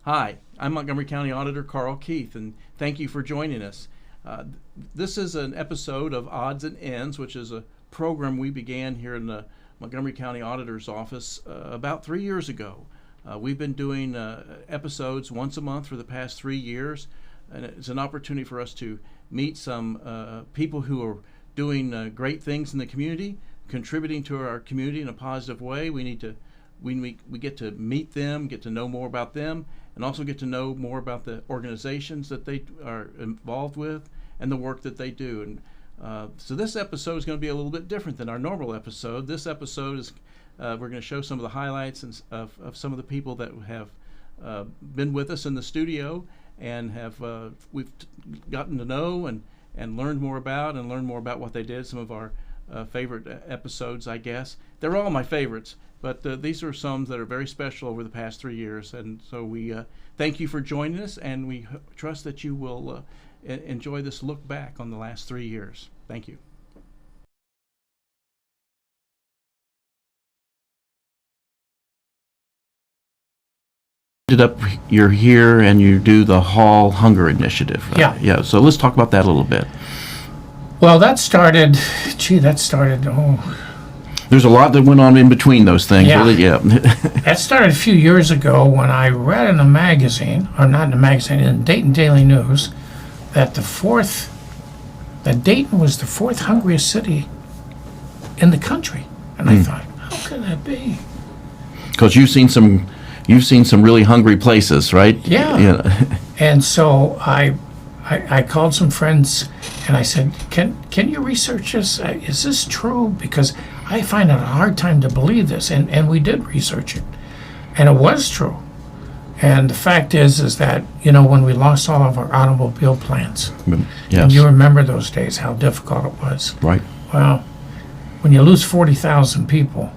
Hi, I'm Montgomery County Auditor Carl Keith, and thank you for joining us. This is an episode of Auds and Ends, which is a program we began here in the Montgomery County Auditor's office about 3 years ago. We've been doing episodes once a month for the past 3 years, and it's an opportunity for us to meet some people who are doing great things in the community, contributing to our community in a positive way. We get to meet them, get to know more about them, and also get to know more about the organizations that they are involved with and the work that they do. And so this episode is going to be a little bit different than our normal episode. This episode is we're going to show some of the highlights of some of the people that have been with us in the studio and have we've gotten to know and learned more about what they did. Some of our favorite episodes, I guess. They're all my favorites. But these are some that are very special over the past 3 years. And so we thank you for joining us, and we trust that you will enjoy this look back on the last 3 years. Thank you. You're here and you do the Hall Hunger Initiative. Yeah. So let's talk about that a little bit. Well, that started, There's a lot that went on in between those things. Yeah. Really, yeah. that started a few years ago when I read in a magazine, or not in a magazine, in Dayton Daily News, that Dayton was the fourth hungriest city in the country. And I thought, how can that be? Because you've seen some really hungry places, right? Yeah. And so I called some friends and I said, can you research this? Is this true? Because I find it a hard time to believe this. And we did research it. And it was true. And the fact is that, when we lost all of our automobile plants, Yes. and you remember those days, how difficult it was. Right. Well, when you lose 40,000 people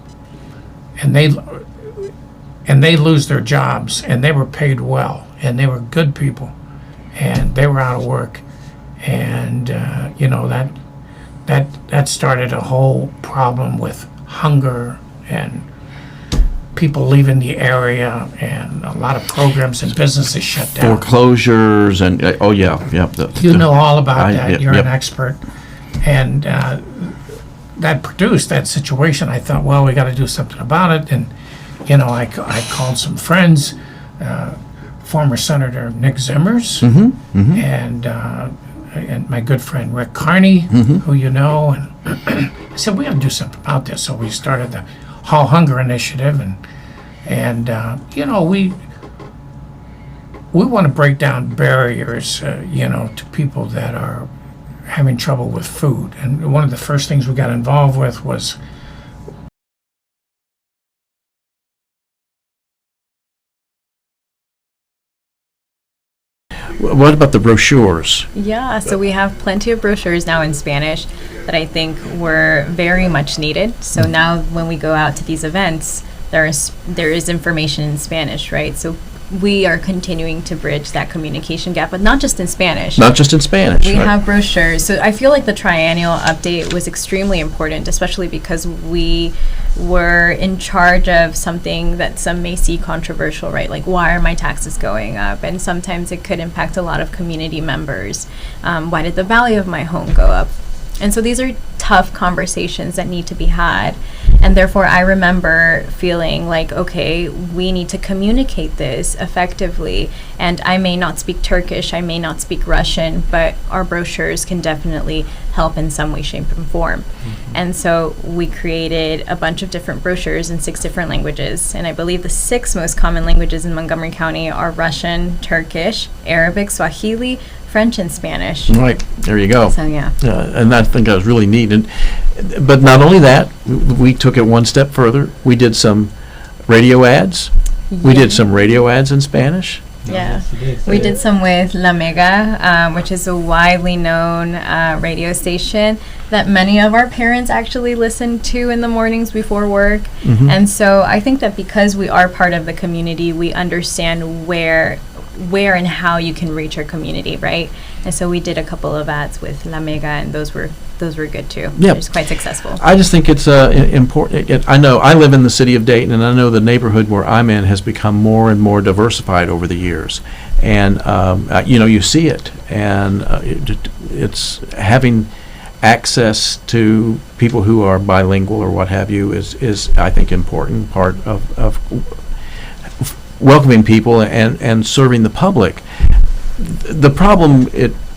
and they lose their jobs, and they were paid well, and they were good people, and they were out of work, and that started a whole problem with hunger and people leaving the area, and a lot of programs and businesses shut down. Foreclosures and You know all about that. Yep, You're yep. an expert, and that produced that situation. I thought, well, we got to do something about it, and I called some friends, former Senator Nick Zimmers, and my good friend Rick Carney, who you know, and I said, we got to do something about this. So we started the Hall Hunger Initiative, and we want to break down barriers, to people that are having trouble with food. And one of the first things we got involved with was What about the brochures? Yeah, so we have plenty of brochures now in Spanish that I think were very much needed. So now when we go out to these events, there is information in Spanish, right? So we are continuing to bridge that communication gap, but not just in Spanish. Not just in Spanish. We right? have brochures. So I feel like the triennial update was extremely important, especially because we were in charge of something that some may see controversial, right? Like, why are my taxes going up? And sometimes it could impact a lot of community members. Why did the value of my home go up? And so these are tough conversations that need to be had. And therefore, I remember feeling like, okay, we need to communicate this effectively. And I may not speak Turkish, I may not speak Russian, but our brochures can definitely help in some way, shape, and form. And so we created a bunch of different brochures in 6 different languages. And I believe the 6 most common languages in Montgomery County are Russian, Turkish, Arabic, Swahili, French, and Spanish. Right, there you go. So, yeah. And I think that was really neat. But not only that, we took it one step further. We did some radio ads. We did some radio ads in Spanish. Yeah, we did some with La Mega, which is a widely known radio station that many of our parents actually listen to in the mornings before work. And so I think that because we are part of the community, we understand where and how you can reach our community, right? And so we did a couple of ads with La Mega, and those were those were good too. Yep. It was quite successful. I just think it's important. I know I live in the city of Dayton, and I know the neighborhood where I'm in has become more and more diversified over the years. And, you see it. And it's having access to people who are bilingual or what have you is I think, important part of welcoming people and serving the public. The problem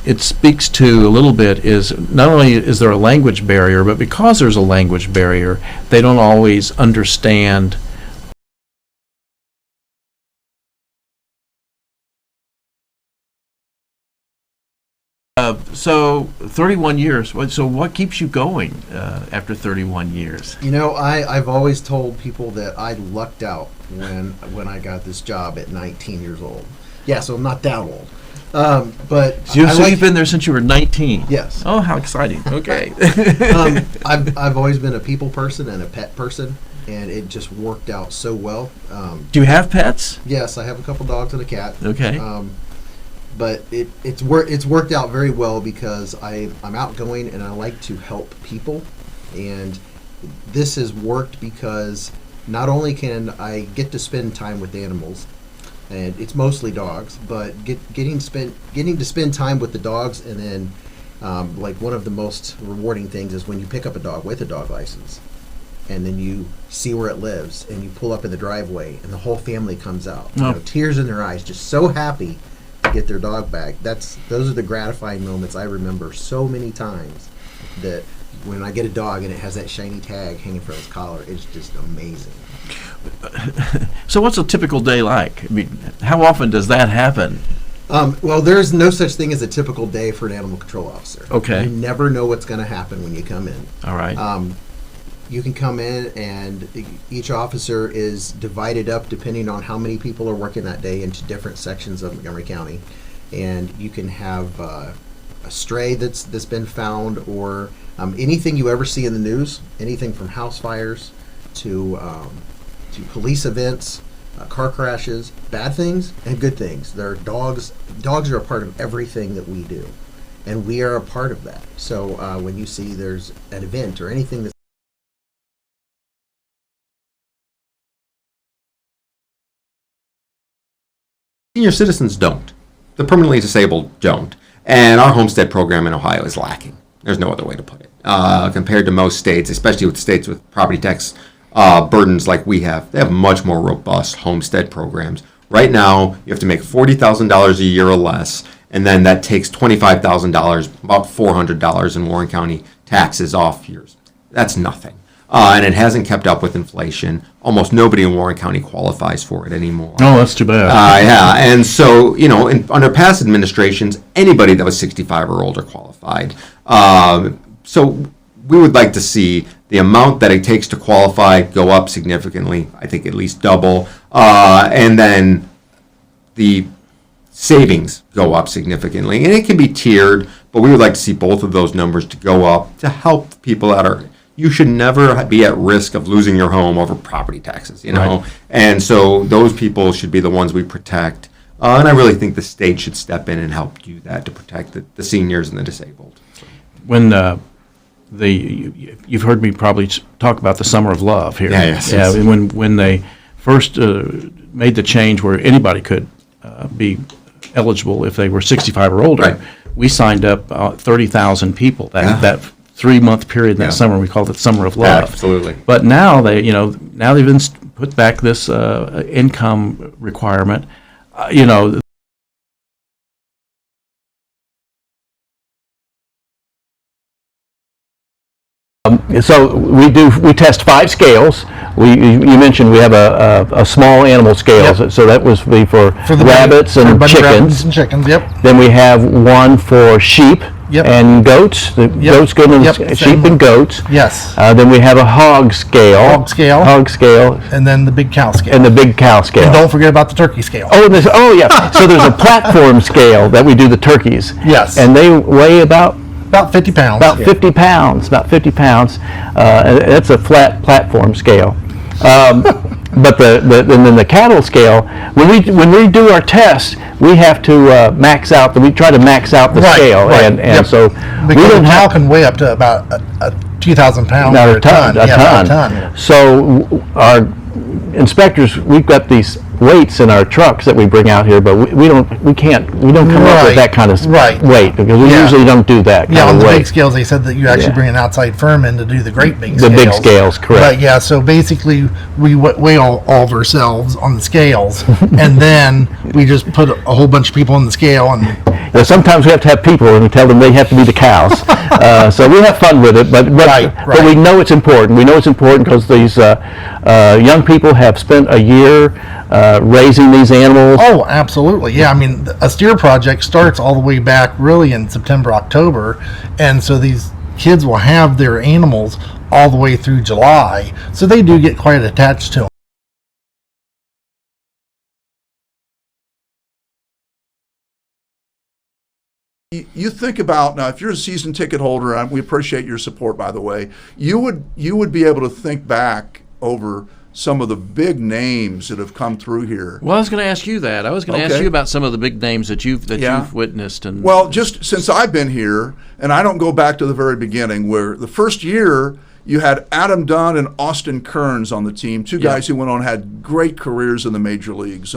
it speaks to a little bit is not only is there a language barrier, but because there's a language barrier, they don't always understand. So 31 years. So what keeps you going after 31 years? I've always told people that I lucked out when I got this job at 19 years old. Yeah, so I'm not that old. But So you've been there since you were 19? Yes. Oh, how exciting. Okay. I've always been a people person and a pet person, and it just worked out so well. Do you have pets? Yes, I have a couple dogs and a cat. Okay. But it's worked out very well because I'm outgoing and I like to help people, and this has worked because not only can I get to spend time with animals, and it's mostly dogs, but getting to spend time with the dogs, and then like one of the most rewarding things is when you pick up a dog with a dog license, and then you see where it lives, and you pull up in the driveway, and the whole family comes out, tears in their eyes, just so happy to get their dog back. Those are the gratifying moments I remember so many times. That when I get a dog and it has that shiny tag hanging from its collar, it's just amazing. So what's a typical day like? I mean, how often does that happen? Well, there's no such thing as a typical day for an animal control officer. Okay. You never know what's going to happen when you come in. All right. You can come in, and each officer is divided up depending on how many people are working that day into different sections of Montgomery County. And you can have a stray that's been found, or anything you ever see in the news, anything from house fires to police events, car crashes, bad things and good things. There are dogs. Dogs are a part of everything that we do, and we are a part of that. So when you see there's an event or anything that's senior citizens don't. The permanently disabled don't. And our homestead program in Ohio is lacking. There's no other way to put it. Compared to most states, especially with states with property tax burdens like we have, they have much more robust homestead programs. Right now, you have to make $40,000 a year or less, and then that takes $25,000, about $400 in Warren County taxes off yours. That's nothing. And it hasn't kept up with inflation. Almost nobody in Warren County qualifies for it anymore. Oh, that's too bad. Yeah, and so, under past administrations, anybody that was 65 or older qualified. So we would like to see the amount that it takes to qualify go up significantly, I think at least double, and then the savings go up significantly. And it can be tiered, but we would like to see both of those numbers to go up to help people that are... You should never be at risk of losing your home over property taxes, Right. And so those people should be the ones we protect. And I really think the state should step in and help do that to protect the seniors and the disabled. When you've heard me probably talk about the Summer of Love here. Yeah, yes, Yeah, yes. when they first made the change where anybody could be eligible if they were 65 or older, Right. we signed up 30,000 people that 3-month period in that summer. We called it Summer of Love. Absolutely. But now now they've put back this income requirement. So we test 5 scales. You mentioned we have a small animal scale, Yep. so that was for the rabbits bunny- and bunny chickens. rabbits and chickens, yep. Then we have one for sheep Yep. and goats. The goats go in Yep, sheep same. and goats. Yes. Then we have a hog scale. Hog scale. Hog scale. And then the big cow scale. And the big cow scale. And don't forget about the turkey scale. Oh, yeah. So there's a platform scale that we do the turkeys. Yes. And they weigh about 50 pounds. About 50 pounds. About 50 pounds. That's a flat platform scale. But and then the cattle scale, when we do our tests, we have to max out. We try to max out the scale, and Yep. so Because we don't a cow have can weigh up to about a 2,000 pounds about or a ton. Yeah, about a ton. So our inspectors, we've got these weights in our trucks that we bring out here, but we don't come up with that kind of weight, because we usually don't do that kind Yeah, on of the weight. big scales, they said that you actually bring an outside firm in to do the great big The scales. big scales, correct. But yeah, so basically we weigh all of ourselves on the scales, and then we just put a whole bunch of people on the scale, and Yeah, sometimes we have to have people and we tell them they have to be the cows. So we have fun with it, but we know it's important. We know it's important because these young people have spent a year raising these animals. oh, absolutely. Yeah, I mean, a steer project starts all the way back really in September, October, and so these kids will have their animals all the way through July, so they do get quite attached to them. You think about now, if you're a season ticket holder, and we appreciate your support, by the way, you would be able to think back over some of the big names that have come through here. Well, I was going to ask you that. I was going to ask you about some of the big names that you've witnessed. And well, just since I've been here, and I don't go back to the very beginning, where the first year you had Adam Dunn and Austin Kearns on the team, two guys who went on and had great careers in the major leagues.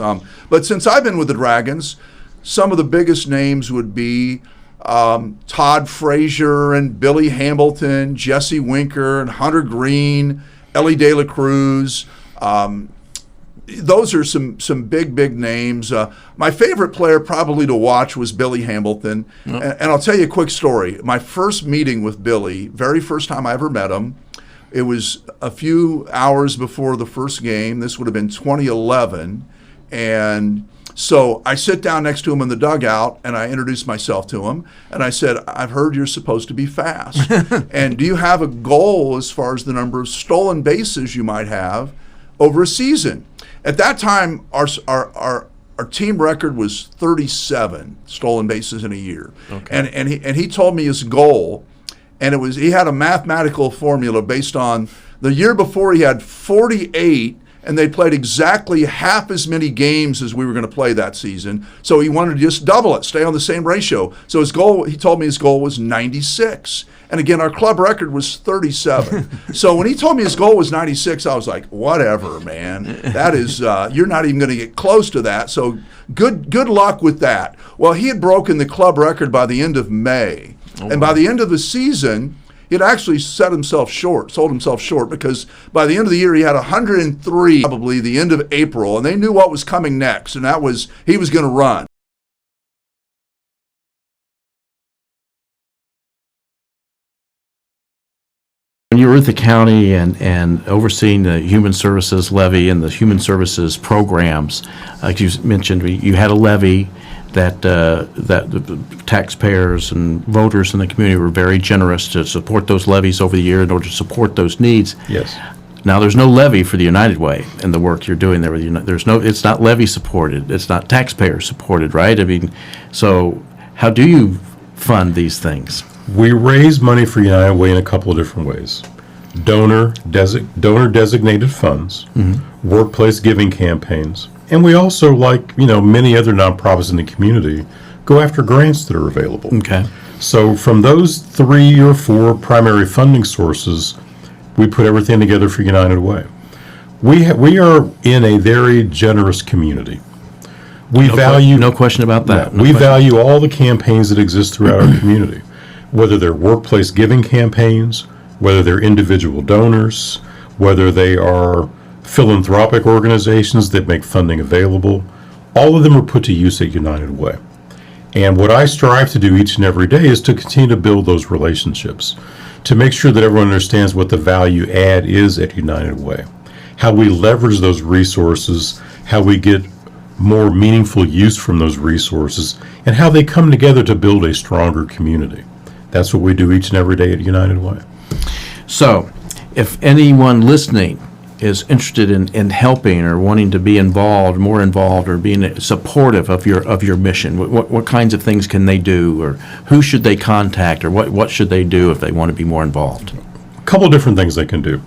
But since I've been with the Dragons, some of the biggest names would be Todd Frazier and Billy Hamilton, Jesse Winker and Hunter Green, Ellie De La Cruz. Those are some big names. My favorite player probably to watch was Billy Hamilton. And I'll tell you a quick story. My first meeting with Billy, very first time I ever met him, it was a few hours before the first game. This would have been 2011. And so I sit down next to him in the dugout, and I introduce myself to him, and I said, I've heard you're supposed to be fast. And do you have a goal as far as the number of stolen bases you might have over a season? At that time, our team record was 37 stolen bases in a year. Okay. And he told me his goal, and he had a mathematical formula based on the year before he had 48, and they played exactly half as many games as we were going to play that season. So he wanted to just double it, stay on the same ratio. So his goal, he told me his goal was 96. And again, our club record was 37. So when he told me his goal was 96, I was like, whatever, man. That is, you're not even going to get close to that. So good luck with that. Well, he had broken the club record by the end of May. And by the end of the season, he had actually sold himself short, because by the end of the year he had 103, probably the end of April, and they knew what was coming next, and that was he was going to run. when you were with the county and overseeing the human services levy and the human services programs, like you mentioned, you had a levy that the taxpayers and voters in the community were very generous to support those levies over the year in order to support those needs. Yes. Now, there's no levy for the United Way and the work you're doing there with it's not levy supported, it's not taxpayer supported, right? I mean, so how do you fund these things? We raise money for United Way in a couple of different ways. Donor designated funds, workplace giving campaigns, and we also, like many other nonprofits in the community, go after grants that are available. Okay. So from those 3 or 4 primary funding sources, we put everything together for United Way. We are in a very generous community. We value no question about that. We value all the campaigns that exist throughout our community, whether they're workplace giving campaigns, whether they're individual donors, whether they are philanthropic organizations that make funding available. All of them are put to use at United Way. And what I strive to do each and every day is to continue to build those relationships, to make sure that everyone understands what the value add is at United Way, how we leverage those resources, how we get more meaningful use from those resources, and how they come together to build a stronger community. That's what we do each and every day at United Way. So, if anyone listening is interested in helping or wanting to be more involved, or being supportive of your mission, what kinds of things can they do, or who should they contact, or what should they do if they want to be more involved? A couple different things they can do.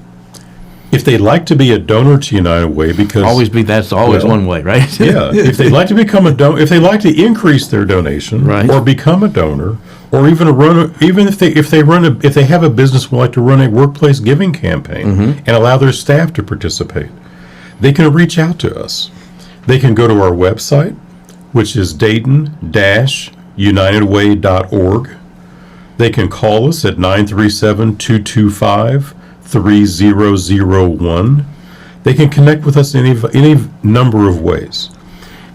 If they'd like to be a donor to United Way, because That's always Well, one way, right? yeah, if they'd like to become a donor, if they'd like to increase their donation, Right. or become a donor, or even if they have a business would like to run a workplace giving campaign and allow their staff to participate, they can reach out to us. They can go to our website, which is Dayton-UnitedWay.org. They can call us at 937-225-3001. They can connect with us in any number of ways,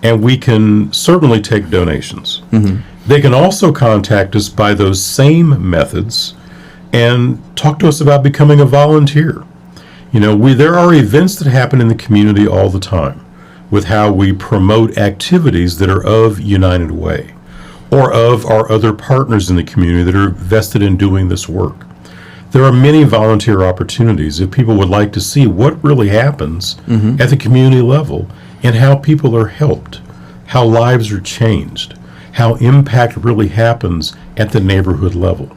and we can certainly take donations. They can also contact us by those same methods and talk to us about becoming a volunteer. There are events that happen in the community all the time with how we promote activities that are of United Way or of our other partners in the community that are vested in doing this work. There are many volunteer opportunities if people would like to see what really happens at the community level and how people are helped, how lives are changed, how impact really happens at the neighborhood level.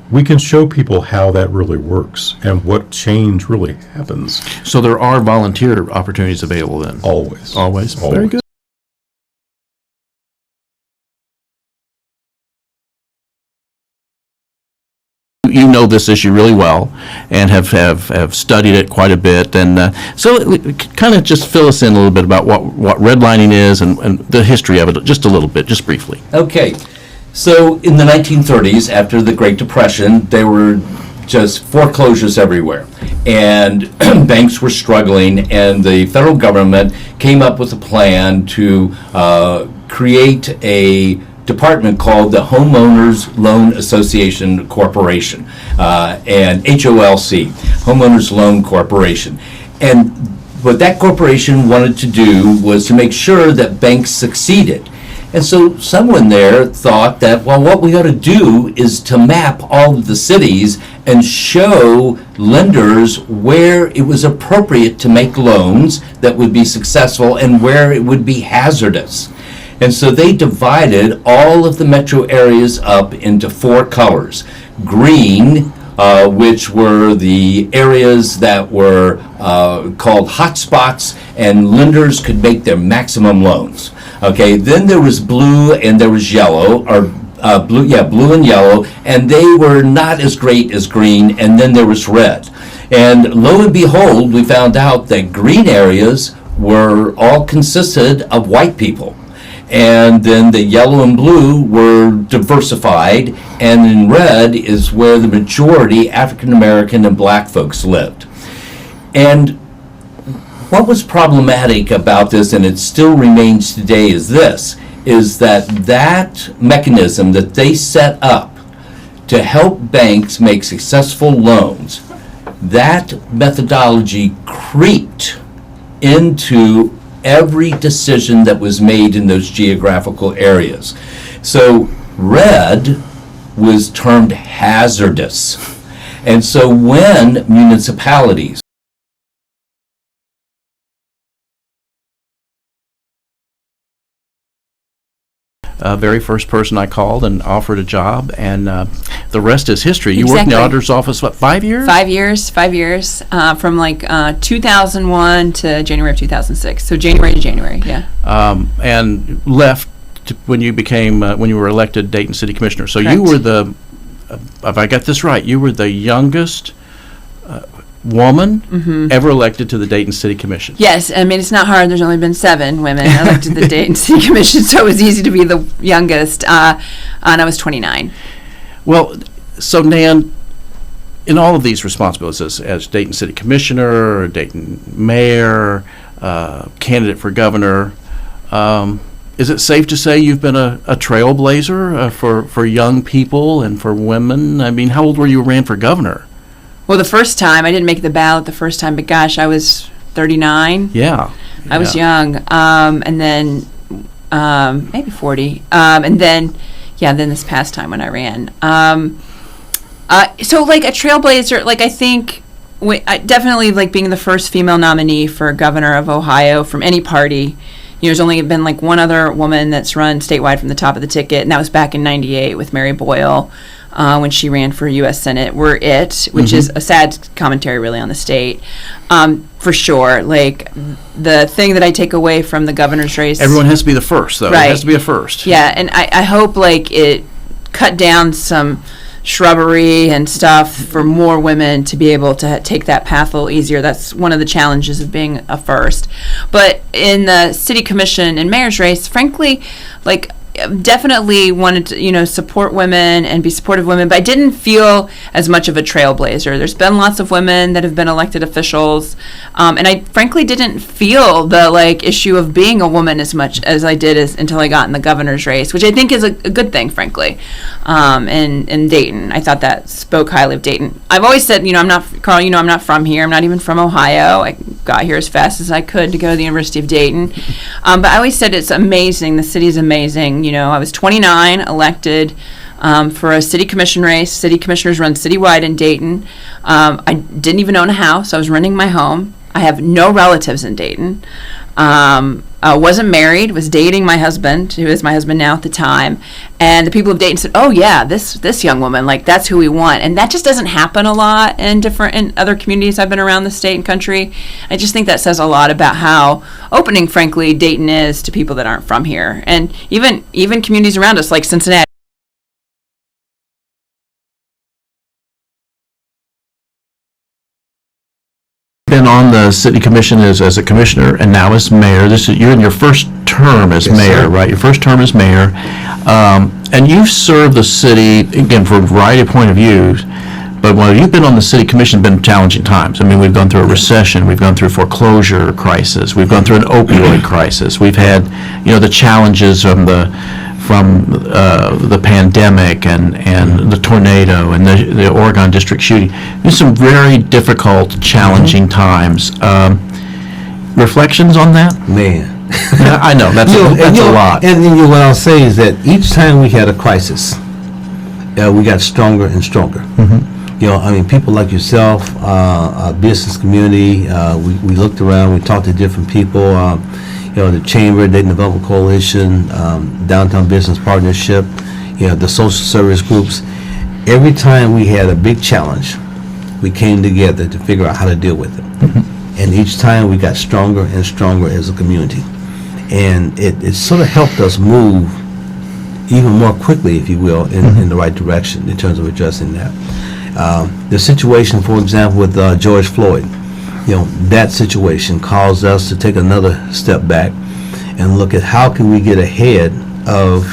We can show people how that really works and what change really happens. So there are volunteer opportunities available then? Always. Always? Very good. You know this issue really well and have studied it quite a bit. And so kind of just fill us in a little bit about what redlining is and the history of it, just a little bit, just briefly. Okay. So in the 1930s, after the Great Depression, there were just foreclosures everywhere. And banks were struggling, and the federal government came up with a plan to create a department called the Homeowners Loan Association Corporation, and HOLC, Homeowners Loan Corporation. And what that corporation wanted to do was to make sure that banks succeeded. And so someone there thought that, well, what we ought to do is to map all of the cities and show lenders where it was appropriate to make loans that would be successful and where it would be hazardous. And so they divided all of the metro areas up into 4 colors. Green, which were the areas that were called hotspots, and lenders could make their maximum loans. Okay, then there was blue and there was yellow, or blue and yellow, and they were not as great as green, and then there was red. And lo and behold, we found out that green areas were all consisted of white people. And then the yellow and blue were diversified, and in red is where the majority African American and black folks lived. And what was problematic about this, and it still remains today, is that mechanism that they set up to help banks make successful loans, that methodology creeped into every decision that was made in those geographical areas. So red was termed hazardous. And so when municipalities very first person I called and offered a job, and the rest is history. You worked in the Exactly. auditor's office, what, 5 years? 5 years, from 2001 to January of 2006. So January to January, yeah. And left when you became, when you were elected Dayton City Commissioner. So you Correct. were if I got this right, you were the youngest woman ever elected to the Dayton City Commission. Yes, I mean, it's not hard. There's only been 7 women elected to the Dayton City Commission, so it was easy to be the youngest. And I was 29. Well, so Nan, in all of these responsibilities as Dayton City Commissioner, Dayton Mayor, candidate for governor, is it safe to say you've been a trailblazer for young people and for women? I mean, how old were you when you ran for governor? Well, the first time, I didn't make the ballot the first time, but gosh, I was 39. Yeah. I was young. And then maybe 40. And then this past time when I ran. So like a trailblazer, like I think I definitely like being the first female nominee for governor of Ohio from any party. There's only been like one other woman that's run statewide from the top of the ticket, and that was back in '98 with Mary Boyle. when she ran for U.S. Senate were it, which is a sad commentary really on the state. For sure, like the thing that I take away from the governor's race. Everyone has to be the first, though. Right. It has to be a first. Yeah, and I hope like it cut down some shrubbery and stuff for more women to be able to take that path a little easier. That's one of the challenges of being a first. But in the city commission and mayor's race, frankly, like definitely wanted to, support women and be supportive of women, but I didn't feel as much of a trailblazer. There's been lots of women that have been elected officials, and I frankly didn't feel the issue of being a woman as much as I did until I got in the governor's race, which I think is a good thing, frankly. In Dayton, I thought that spoke highly of Dayton. I've always said, I'm not, Carl, I'm not from here. I'm not even from Ohio. I got here as fast as I could to go to the University of Dayton. But I always said it's amazing. The city's amazing. I was 29, elected for a city commission race. City commissioners run citywide in Dayton. I didn't even own a house. I was renting my home. I have no relatives in Dayton. I wasn't married, was dating my husband, who is my husband now at the time. And the people of Dayton said, oh, yeah, this young woman, that's who we want. And that just doesn't happen a lot in other communities I've been around the state and country. I just think that says a lot about how opening, frankly, Dayton is to people that aren't from here. And even communities around us, like Cincinnati. Been on the city commission as a commissioner and now as mayor. You're in your first term as mayor, sir. right? Your first term as mayor, and you've served the city again for a variety of point of views. But while you've been on the city commission, been challenging times. I mean, we've gone through a recession, we've gone through a foreclosure crisis, we've gone through an opioid crisis, we've had the challenges from the pandemic and the tornado and the Oregon district shooting. There's some very difficult, challenging times. Reflections on that? Man. I know, that's a lot. And what I'll say is that each time we had a crisis, we got stronger and stronger. People like yourself, our business community, we looked around, we talked to different people, the Chamber, Dayton Development Coalition, Downtown Business Partnership, the social service groups. Every time we had a big challenge, we came together to figure out how to deal with it. And each time we got stronger and stronger as a community. And it sort of helped us move even more quickly, if you will, in the right direction in terms of addressing that. The situation, for example, with George Floyd, that situation caused us to take another step back and look at how can we get ahead of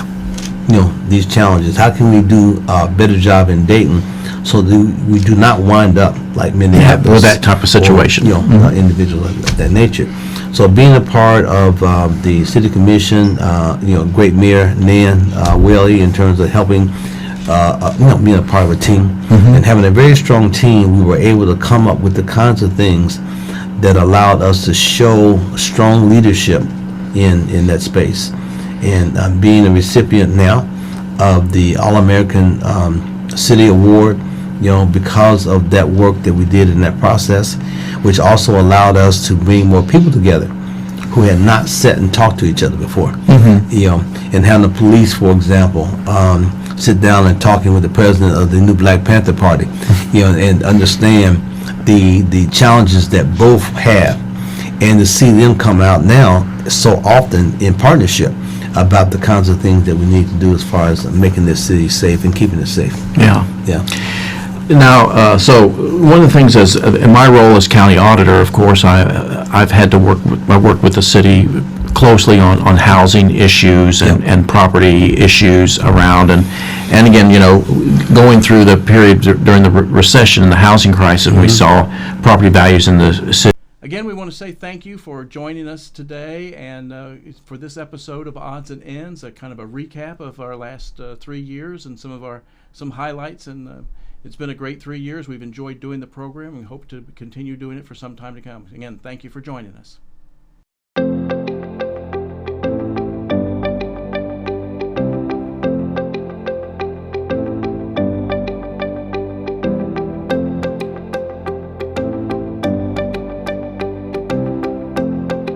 these challenges. How can we do a better job in Dayton so that we do not wind up like Minneapolis with that type of situation, individuals of that nature. So being a part of the city commission, great mayor Nan Whaley, in terms of helping being a part of a team and having a very strong team, we were able to come up with the kinds of things that allowed us to show strong leadership in that space. And being a recipient now of the All-American City Award, because of that work that we did in that process, which also allowed us to bring more people together who had not sat and talked to each other before. And having the police, for example, sit down and talking with the president of the new Black Panther Party, and understand the challenges that both have, and to see them come out now so often in partnership about the kinds of things that we need to do as far as making this city safe and keeping it safe. Yeah. Now, so one of the things is, in my role as county auditor, of course, I've had to work with the city closely on housing issues and property issues around, and again, going through the period during the recession and the housing crisis, we saw property values in the city. Again, we want to say thank you for joining us today and for this episode of Odds and Ends, a kind of a recap of our last 3 years and some highlights. And it's been a great 3 years. We've enjoyed doing the program and hope to continue doing it for some time to come. Again, thank you for joining us.